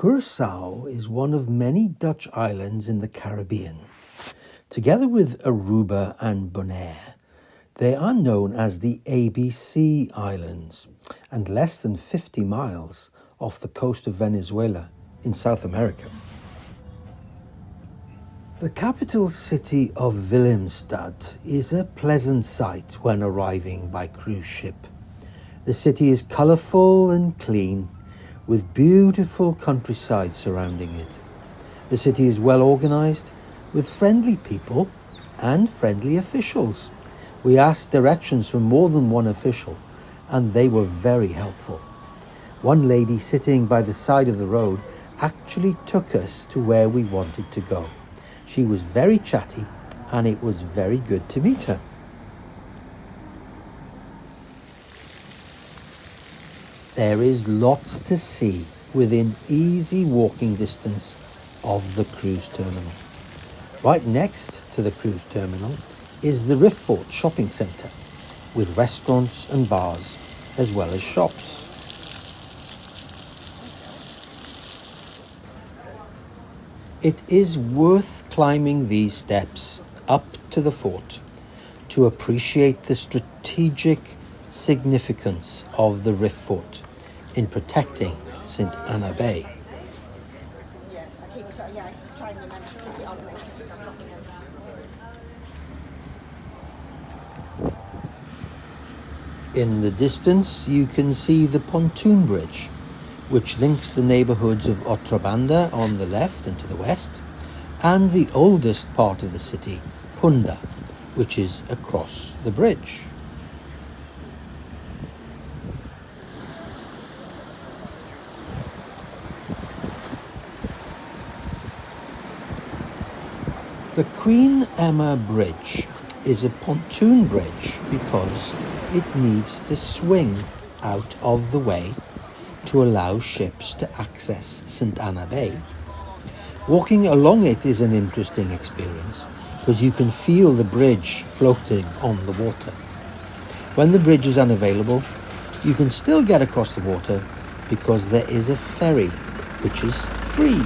Curaçao is one of many Dutch islands in the Caribbean. Together with Aruba and Bonaire, they are known as the ABC Islands and less than 50 miles off the coast of Venezuela in South America. The capital city of Willemstad is a pleasant sight when arriving by cruise ship. The city is colourful and clean, with beautiful countryside surrounding it. The city is well organised, with friendly people and friendly officials. We asked directions from more than one official, and they were very helpful. One lady sitting by the side of the road actually took us to where we wanted to go. She was very chatty, and it was very good to meet her. There is lots to see within easy walking distance of the cruise terminal. Right next to the cruise terminal is the Rif Fort shopping centre with restaurants and bars as well as shops. It is worth climbing these steps up to the fort to appreciate the strategic significance of the Rif Fort in protecting St. Anna Bay. In the distance you can see the pontoon bridge, which links the neighbourhoods of Otrabanda on the left and to the west, and the oldest part of the city, Punda, which is across the bridge. The Queen Emma Bridge is a pontoon bridge because it needs to swing out of the way to allow ships to access St. Anna Bay. Walking along it is an interesting experience because you can feel the bridge floating on the water. When the bridge is unavailable, you can still get across the water because there is a ferry which is free.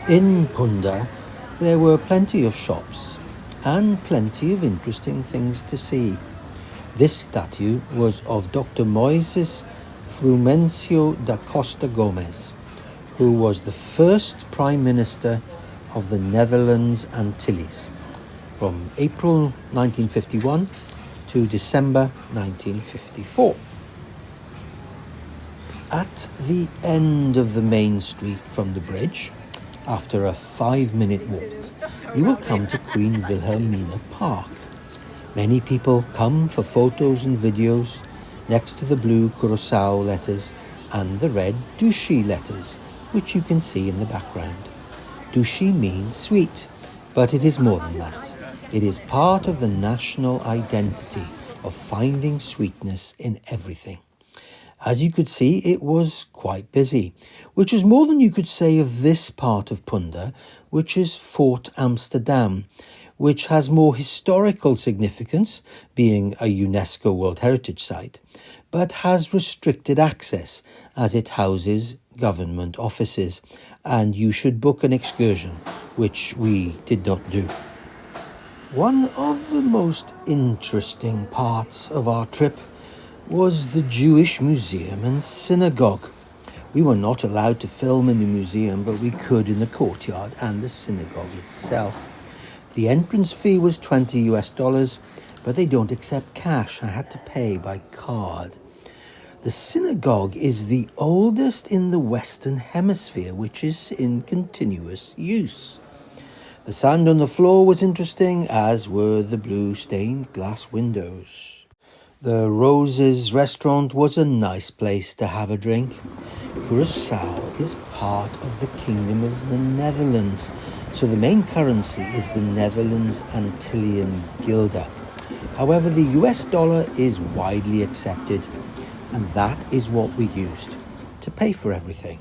In Punda, there were plenty of shops and plenty of interesting things to see. This statue was of Dr. Moises Frumencio da Costa Gomes, who was the first Prime Minister of the Netherlands Antilles from April 1951 to December 1954. At the end of the main street from the bridge, after a 5-minute walk, you will come to Queen Wilhelmina Park. Many people come for photos and videos next to the blue Curaçao letters and the red Dushi letters, which you can see in the background. Dushi means sweet, but it is more than that. It is part of the national identity of finding sweetness in everything. As you could see, it was quite busy, which is more than you could say of this part of Punda, which is Fort Amsterdam, which has more historical significance, being a UNESCO World Heritage Site, but has restricted access as it houses government offices, and you should book an excursion, which we did not do. One of the most interesting parts of our trip was the Jewish Museum and Synagogue. We were not allowed to film in the museum, but we could in the courtyard and the synagogue itself. The entrance fee was $20, but they don't accept cash. I had to pay by card. The synagogue is the oldest in the Western Hemisphere, which is in continuous use. The sand on the floor was interesting, as were the blue stained glass windows. The Roses restaurant was a nice place to have a drink. Curaçao is part of the Kingdom of the Netherlands, so the main currency is the Netherlands Antillean guilder. However, the US dollar is widely accepted, and that is what we used to pay for everything.